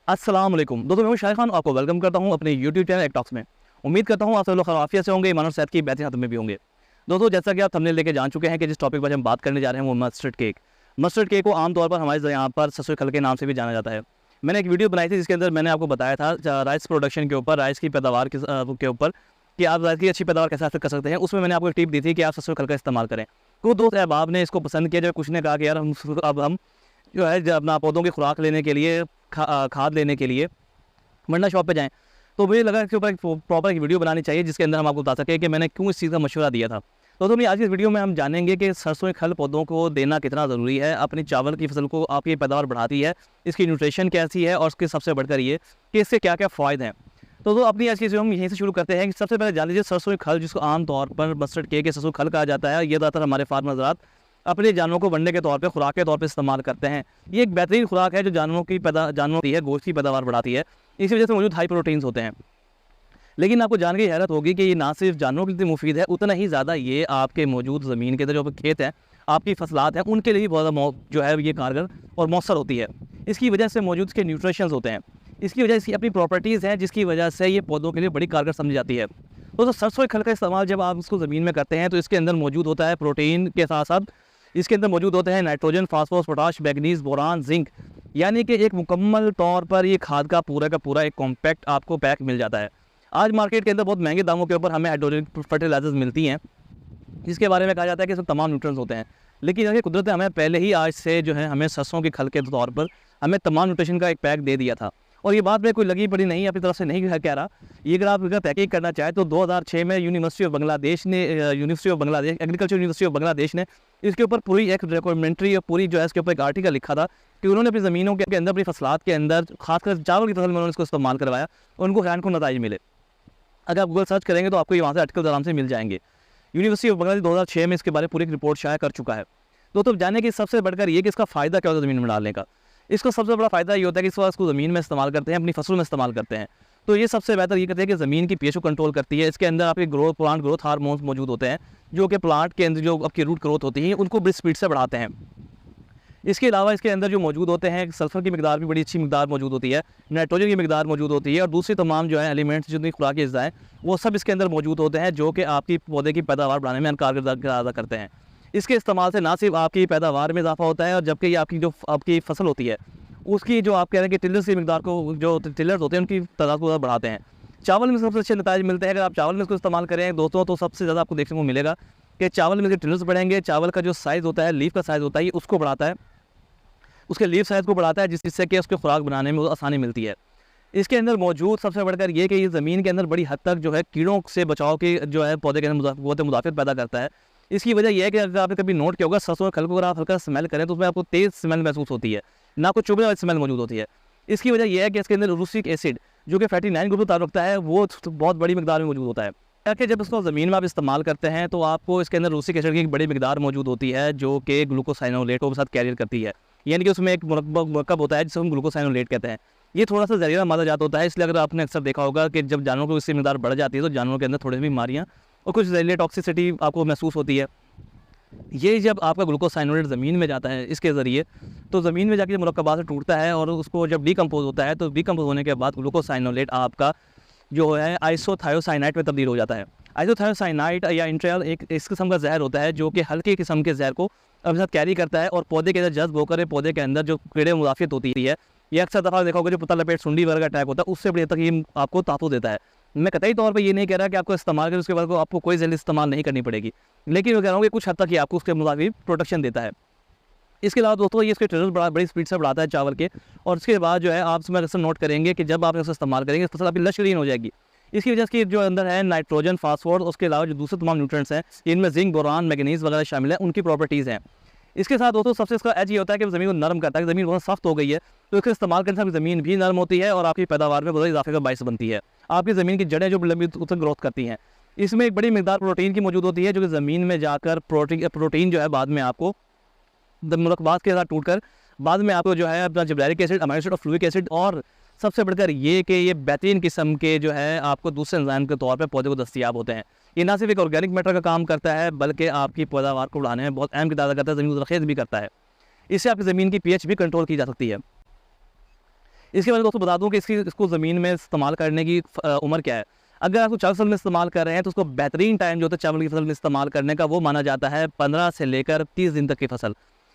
अस्सलाम वालेकुम दोस्तों, मैं हूं शाहिद खान, आपको वेलकम करता हूं अपने यूट्यूब चैनल एक टॉक्स में। उम्मीद करता हूं आप सब लोग आफियत से होंगे, ईमान और सेहत की बेहतरीन हालत में भी होंगे। दोस्तों, जैसा कि आप थंबनेल लेके जान चुके हैं कि जिस टॉपिक पर हम बात करने जा रहे हैं वो मस्टर्ड केक। मस्टर्ड केक को आमतौर पर हमारे यहाँ पर सरसों खल के नाम से भी जाना जाता है। मैंने एक वीडियो बनाई थी जिसके अंदर मैंने आपको बताया था राइस प्रोडक्शन के ऊपर, राइस की पैदावार के ऊपर कि आप राइस की अच्छी पैदावार कैसे हासिल कर सकते हैं। उसमें मैंने आपको एक टिप दी थी कि आप सरसों खल का इस्तेमाल करें। तो दोस्त अहबाब ने इसको पसंद किया, जब कुछ ने कहा कि यार हम जो है जब अपना पौधों की खुराक लेने के लिए, खाद लेने के लिए मंडा शॉप पे जाएँ, तो मुझे लगा इसके ऊपर एक प्रॉपर एक वीडियो बनानी चाहिए जिसके अंदर हम आपको बता सकें कि मैंने क्यों इस चीज़ का मशवरा दिया था। तो तुम्हें आज की इस वीडियो में हम जानेंगे कि सरसों के खल पौधों को देना कितना ज़रूरी है, अपनी चावल की फसल को आपकी पैदावार बढ़ाती है, इसकी न्यूट्रिशन कैसी है और उसके सबसे बढ़कर ये कि इससे क्या क्या फ़ायदे हैं। तो अपनी आज की हम यहीं से शुरू करते हैं कि सबसे पहले जान लीजिए सरसों के खल, जिसको आमतौर पर मस्टर्ड केक के सरसों खल कहा जाता है। ये ज़्यादातर हमारे फार्मर हज़रात अपने जानवरों को वनडे के तौर पे, खुराक के तौर पे इस्तेमाल करते हैं। ये एक बेहतरीन खुराक है जो जानवरों की है, गोश्त की पैदावार बढ़ाती है। इसी वजह से मौजूद हाई प्रोटीन्स होते हैं। लेकिन आपको जान के हैरत होगी कि ये ना सिर्फ जानवरों के लिए मुफीद है, उतना ही ज़्यादा ये आपके मौजूद ज़मीन के अंदर जो खेत हैं, आपकी फसलात हैं, उनके लिए भी बहुत ज़्यादा जो है ये कारगर और मौसर होती है। इसकी वजह से मौजूद इसके न्यूट्रिशंस होते हैं। इसकी वजह से अपनी प्रॉपर्टीज़ हैं जिसकी वजह से ये पौधों के लिए बड़ी कारगर समझी जाती है। तो सरसों के खल का इस्तेमाल जब आप इसको ज़मीन में करते हैं तो इसके अंदर मौजूद होता है प्रोटीन के साथ साथ इसके अंदर मौजूद होते हैं nitrogen, phosphorus, potash, manganese, boron, zinc, यानी कि एक मुकम्मल तौर पर ये खाद का पूरा एक कॉम्पैक्ट आपको पैक मिल जाता है। आज मार्केट के अंदर बहुत महंगे दामों के ऊपर हमें हाइड्रोजन फर्टिलाइजर्स मिलती हैं जिसके बारे में कहा जाता है कि इसमें तमाम न्यूट्रिएंट्स होते हैं। लेकिन अगर कुदरत ने हमें पहले ही आज से जो है हमें सरसों की खल के तौर पर हमें तमाम न्यूट्रिशन का एक पैक दे दिया था। और ये बात में कोई लगी पड़ी नहीं, अपनी तरफ से नहीं कह रहा। ये अगर आप इसका तहकीक करना चाहें तो 2006 में university of Bangladesh agriculture university of Bangladesh ने इसके ऊपर पूरी एक डॉक्यूमेंट्री और पूरी जो है इसके ऊपर एक आर्टिकल लिखा था कि उन्होंने अपनी ज़मीनों के अंदर, अपनी फसलात के अंदर, खासकर चावल की फसल में उन्होंने इसको इस्तेमाल करवाया और उनको हैरानकुन नतीजे मिले। अगर आप गूगल सर्च करेंगे तो आपको ये वहाँ से आर्टिकल आराम से मिल जाएंगे। यूनिवर्सिटी ऑफ बांग्लादेश 2006 में इसके बारे में पूरी एक रिपोर्ट शाया कर चुका है। तो जाने कि सबसे बढ़कर ये कि इसका फ़ायदा क्या होता है ज़मीन में डालने का। इसका सबसे बड़ा फ़ायदा ये होता है कि इस बार इसको ज़मीन में इस्तेमाल करते हैं, अपनी फसलों में इस्तेमाल करते हैं। तो ये सबसे बेहतर ये कहते हैं कि ज़मीन की पीएच को कंट्रोल करती है। इसके अंदर आपके प्लांट ग्रोथ हार्मोन्स मौजूद होते हैं जो कि प्लांट के अंदर जो आपकी रूट ग्रोथ होती है उनको बड़ी स्पीड से बढ़ाते हैं। इसके अलावा इसके अंदर जो मौजूद होते हैं, सल्फर की मिकदार भी बड़ी अच्छी मिकदार मौजूद होती है, नाइट्रोजन की मिकदार मौजूद होती है और दूसरी तमाम जो है एलिमेंट्स, जितनी खुराकी अज़्ज़ा हैं, वो सब इसके अंदर मौजूद होते हैं जो कि आपकी पौधे की पैदावार बढ़ाने में कारगर अदा करते हैं। इसके इस्तेमाल से ना सिर्फ आपकी पैदावार में इजाफा होता है और जबकि आपकी जो आपकी फसल होती है उसकी जो आप कह रहे हैं कि टिलर्स की मिकदार को, जो टिलर्स होते हैं उनकी तादाद को बढ़ाते हैं। चावल में सबसे अच्छे नतीजे मिलते हैं। अगर आप चावल में इसको इस्तेमाल करें दोस्तों तो सबसे ज़्यादा आपको देखने को मिलेगा कि चावल में टिलर्स बढ़ेंगे, चावल का जो साइज़ होता है, लीफ का साइज़ होता है, ये उसको बढ़ाता है, उसके लीफ साइज़ को बढ़ाता है जिससे कि उसके खुराक बनाने में आसानी मिलती है। इसके अंदर मौजूद सबसे बढ़कर ये कि ये ज़मीन के अंदर बड़ी हद तक जो है कीड़ों से बचाव की जो है पौधे के अंदर बहुत मुदाफ़ित पैदा करता है। इसकी वजह यह है कि अगर आपने कभी नोट किया होगा सरसों के खल को अगर आप हल्का स्मेल करें तो उसमें आपको तेज़ स्मेल महसूस होती है, ना कुछ चुभने वाली स्मेल मौजूद होती है। इसकी वजह यह है कि इसके अंदर रूसिक एसिड जो कि फैटी 9 ग्रुप तार रखता है वो बहुत बड़ी मिकदार में मौजूद होता है। ताकि जब इसको ज़मीन में आप इस्तेमाल करते हैं तो आपको इसके अंदर रूसिक एसिड की एक बड़ी मिकदार मौजूद होती है जो कि ग्लूकोसाइनोलेट को साथ कैरियर करती है। यानी कि उसमें एक मरकब होता है जिसे हम ग्लूकोसाइनोलेट कहते हैं। ये थोड़ा सा जहरीला माना जाता होता है, इसलिए अगर आपने अक्सर देखा होगा कि जब जानवरों को इसकी मिकदार बढ़ जाती है तो जानवरों के अंदर थोड़ी सी बीमारियाँ और कुछ जहरीली टॉक्सिसिटी आपको महसूस होती है। ये जब आपका ग्लूकोसाइनोलेट ज़मीन में जाता है इसके ज़रिए, तो ज़मीन में जाके मुरक्कबात से टूटता है और उसको जब डिकम्पोज होता है तो डिकम्पोज होने के बाद ग्लूकोसाइनोलेट आपका जो है आइसोथायोसाइनाइट में तब्दील हो जाता है। आइसोथायोसाइनाइट या इंट्रेल एक इस किस्म का जहर होता है जो कि हल्के किस्म के जहर को अपने साथ कैरी करता है और पौधे के अंदर जज्ब होकर पौधे के अंदर जो कीड़े मुदाफ़ियत होती है, ये अक्सर दफ़ा देखा होगा जो पत्ता लपेट सुंडी वगैरह का अटैक होता है उससे बड़ी हद तक ये आपको तहफ़्फ़ुज़ देता है। मैं कतई तौर पे ये नहीं कह रहा कि आपको इस्तेमाल करें उसके बाद आपको कोई जहर इस्तेमाल नहीं करनी पड़ेगी, लेकिन मैं कह रहा हूँ कि कुछ हद तक ये आपको उसके मुताबिक प्रोटेक्शन देता है। इसके अलावा दोस्तों ये इसके टिलर्स बड़ी स्पीड से बढ़ाता है चावल के, और उसके बाद जो है आप इसमें अक्सर नोट करेंगे कि जब आप इसको इस्तेमाल करेंगे फसल आपकी लशग्रीन हो जाएगी। इसकी वजह से जो अंदर है नाइट्रोजन, फास्फोरस, उसके अलावा जो दूसरे तमाम न्यूट्रिएंट्स हैं इनमें जिंक, बोरान, मैग्नीज वगैरह शामिल है, उनकी प्रॉपर्टीज़ हैं। इसके साथ दोस्तों सबसे इसका एज ये होता है कि ज़मीन को नरम करता है। ज़मीन बहुत सख्त हो गई है तो इसका इस्तेमाल करने से आपकी ज़मीन भी नरम होती है और आपकी पैदावार में बहुत इजाफे का बायस बनती है। आपकी ज़मीन की जड़ें जो लंबी तक ग्रोथ करती हैं, इसमें एक बड़ी मिकदार प्रोटीन की मौजूद होती है जो कि ज़मीन में जाकर प्रोटीन जो है बाद में आपको मुरक्कबात के साथ टूटकर बाद में आपको जो है अपना जिब्रेलिक एसिड, अमाइनो एसिड और फ्लूइक एसिड, और सबसे बढ़कर ये कि ये बेहतरीन किस्म के जो है आपको दूसरे एंजाइम के तौर पे पौधे को दस्तियाब होते हैं। ये ना सिर्फ एक ऑर्गेनिक मैटर का काम करता है बल्कि आपकी पैदावार को बढ़ाने में बहुत अहम किरदार अदा करता है, ज़मीन को ज़रख़ेज़ भी करता है। इससे आपकी ज़मीन की पीएच भी कंट्रोल की जा सकती है। इसके बाद दोस्तों बता दूँ कि इसको ज़मीन में इस्तेमाल करने की उम्र क्या है। अगर आप चावल फसल में इस्तेमाल कर रहे हैं तो उसको बेहतरीन टाइम जो होता है चावल की फसल में इस्तेमाल करने का वो माना जाता है 15 से लेकर 30 दिन तक की फसल।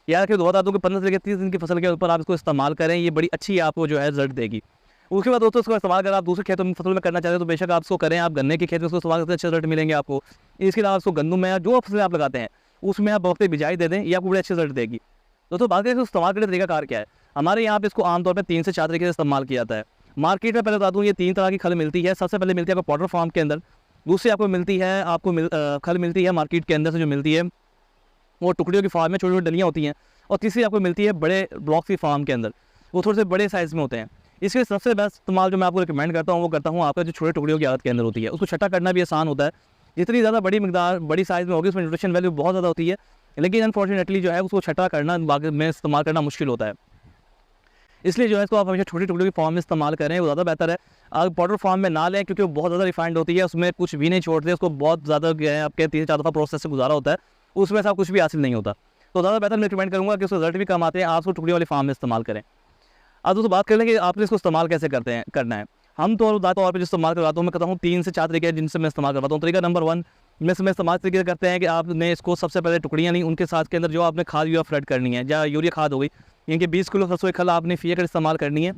यार कि बता दूँ कि 15 से लेकर 30 दिन की फसल के ऊपर आप इसको इस्तेमाल करें, ये बड़ी अच्छी आपको जो है रिजल्ट देगी। उसके बाद दोस्तों इसको इस्तेमाल अगर आप दूसरे खेतों में फसल में करना चाहते हैं तो बेशक आप इसको करें। आप गन्ने के खेत में उसको इस्तेमाल करते अच्छे रिजल्ट मिलेंगे आपको। इसके अलावा उसको गंदम में जो फसलें आप लगाते हैं उसमें आप वक्त बिजाई दे दें, ये आपको बड़े अच्छे रिजल्ट देगी। दोस्तों बात करें इसको इस्तेमाल करने का तरीका कार क्या है। हमारे यहाँ पे इसको आमतौर पर 3 से 4 तरीके से इस्तेमाल किया जाता है। मार्केट में पहले बता दूँ ये 3 तरह की खल मिलती है। सबसे पहले मिलती है आपको पाउडर फॉर्म के अंदर, दूसरी आपको मिलती है खल मिलती है मार्केट के अंदर से जो मिलती है वो टुकड़ियों की फॉर्म में, छोटी छोटी डलियाँ होती हैं। और तीसरी आपको मिलती है बड़े ब्लॉक की फॉर्म के अंदर, वो थोड़े से बड़े साइज़ में होते हैं। इसके सबसे बेस्ट इस्तेमाल जो मैं आपको रिकमेंड करता हूँ वो करता हूँ आपका जो छोटे टुकड़ियों की आदत के अंदर होती है। उसको छटा करना भी आसान होता है। जितनी ज़्यादा बड़ी मिकदार बड़ी साइज़ में होगी उसमें न्यूट्रिशन वैल्यू बहुत ज़्यादा होती है, लेकिन अनफॉर्चुनेटली जो है उसको छटा करना में इस्तेमाल करना मुश्किल होता है। इसलिए जो है इसको आप हमेशा छोटी टुकड़ियों की फॉर्म में इस्तेमाल करें, वो ज़्यादा बेहतर है। आप पाउडर फॉर्म में ना लें क्योंकि वो बहुत ज़्यादा रिफाइंड होती है, उसमें कुछ भी नहीं छोड़ते, उसको बहुत ज़्यादा आपके 3 से 4 दफ़ा प्रोसेस से गुजारा होता है, उसमें से आप कुछ भी हासिल नहीं होता। तो ज़्यादा बेहतर मैं रिकमेंड करूँगा कि उसके रिजल्ट भी कम आते हैं, आप उसको टुकड़ी वाली फॉर्म में इस्तेमाल करें। अब दोस्तों बात कर लें कि आपने इसको इस्तेमाल कैसे करना है। हम तो तौर पे जो इस्तेमाल करवाता हूँ मैं कहता हूँ 3 से 4 तरीके हैं जिनसे मैं इस्तेमाल करवाता हूँ। तरीका नंबर 1 में इसमें इस्तेमाल तरीके से करते हैं कि आपने इसको सबसे पहले टुकड़ियाँ ली, उनके साथ के अंदर जो आपने खाद या फ्लड करनी है या यूरिया खाद हो गई, यानी कि 20 किलो सरसों की खल आपने फी एकड़ इस्तेमाल करनी है।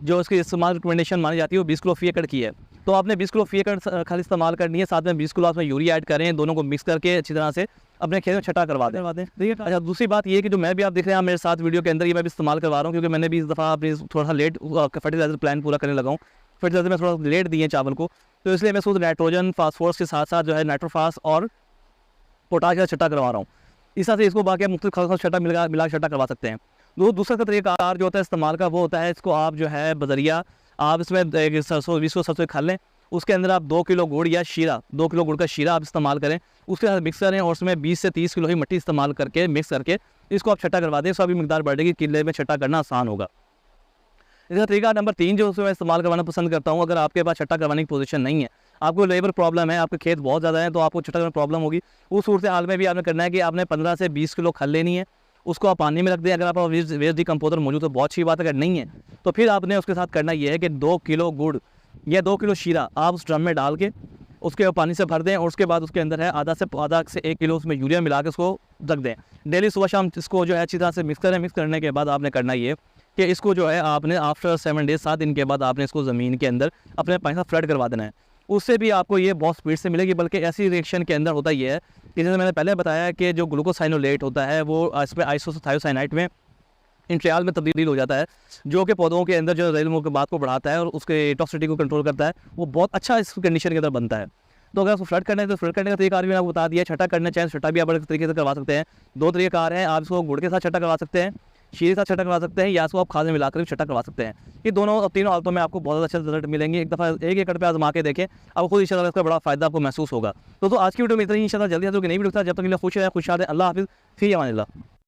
जो इसकी इस्तेमाल रिकमेंडेशन मानी जाती है वो 20 किलो फी एकड़ की है। तो आपने 20 किलो फी एकड़ खल इस्तेमाल करनी है, साथ में 20 किलो आपने यूरिया ऐड करें, दोनों को मिक्स करके अच्छी तरह से अपने खेत में छटा करवा दें। ठीक है। अच्छा दूसरी बात ये कि जो मैं भी आप देख रहे हैं मेरे साथ वीडियो के अंदर ये मैं भी इस्तेमाल करवा रहा हूँ क्योंकि मैंने भी इस दफ़ा अपनी थोड़ा सा लेट फर्टिलाइजर प्लान पूरा करने लगा हूँ। फर्टिलाइजर में थोड़ा लेट दिए चावल को, तो इसलिए मैं उसको नाइट्रोजन फास्फोरस के साथ साथ जो है नाइट्रोफास और पोटाश का छटा करवा रहा हूँ। इस तरह से इसको बाकी मुख्तलिफ खाद छटा मिला छटा करवा सकते हैं। दूसरा का तरीका जो होता है इस्तेमाल का वो होता है इसको आप जो है बजरिया आप इसमें सरसों 20 किलो सरसों खा लें, उसके अंदर आप 2 किलो गुड़ या शीरा 2 किलो गुड़ का शीरा आप इस्तेमाल करें, उसके साथ मिक्स करें और उसमें 20 से 30 किलो ही मिट्टी इस्तेमाल करके मिक्स करके इसको आप छटा करवा दें। इसका भी मिकदार बढ़ेगी, किले में छटा करना आसान होगा। इसका तरीका नंबर 3 जो उसमें इस्तेमाल करवाना पसंद करता हूँ, अगर आपके पास छटा करवाने की पोजीशन नहीं है, आपको लेबर प्रॉब्लम है, आपके खेत बहुत ज़्यादा है तो आपको छटा करने प्रॉब्लम होगी, उस सूरत हाल में भी आपने करना है कि आपने 15 से 20 किलो खल लेनी है, उसको आप पानी में रख दें। अगर आप वेस्ट डिकम्पोजर मौजूद तो बहुत अच्छी बात है, अगर नहीं है तो फिर आपने उसके साथ करना ये है कि 2 किलो गुड़ या 2 किलो शीरा आप उस ड्रम में डाल के उसके पानी से भर दें और उसके बाद उसके अंदर है आधा से 1 किलो उसमें यूरिया मिला के उसको रख दें। डेली सुबह शाम इसको जो है अच्छी तरह से मिक्स करें। मिक्स करने के बाद आपने करना ये कि इसको जो है आपने आफ्टर 7 डेज 7 दिन के बाद आपने इसको ज़मीन के अंदर अपने पानी से फ्लड करवा देना है। उससे भी आपको ये बहुत स्पीड से मिलेगी, बल्कि ऐसी रिएक्शन के अंदर होता ये है कि जैसे मैंने पहले बताया कि जो ग्लूकोसाइनोलेट होता है वो इसमें आइसोसाइनाइट में इंट्रियाल में तब्दील हो जाता है, जो कि पौधों के अंदर जो रेलमो के बात को बढ़ाता है और उसके टॉक्सिसिटी को कंट्रोल करता है। वो बहुत अच्छा इस कंडीशन के अंदर बनता है। तो अगर उसको फ्लड करना है तो फ्लड करने का तरीका भी मैंने आपको बता दिया। छटा करना चाहें छटा भी आप अलग तरीके से करवा सकते हैं। 2 तरीक़ाकार हैं, आप इसको गुड़ के साथ छटा करवा सकते हैं, शीरे के साथ छटा करवा सकते हैं, या इसको आप खाद में मिलाकर भी छटा करवा सकते हैं। ये तीनों हालतों में आपको बहुत अच्छे रिजल्ट मिलेंगे। एक दफ़ा 1 एकड़ पे आजमा के देखें, आपको खुद इंशाल्लाह इसका बड़ा फ़ायदा आपको महसूस होगा। तो आज की वीडियो में इतना ही। इंशाल्लाह जल्दी से नई वीडियो जब तक खुश है खुश रहें। अल्लाह हाफ़िज़, फ़ी अमानिल्लाह।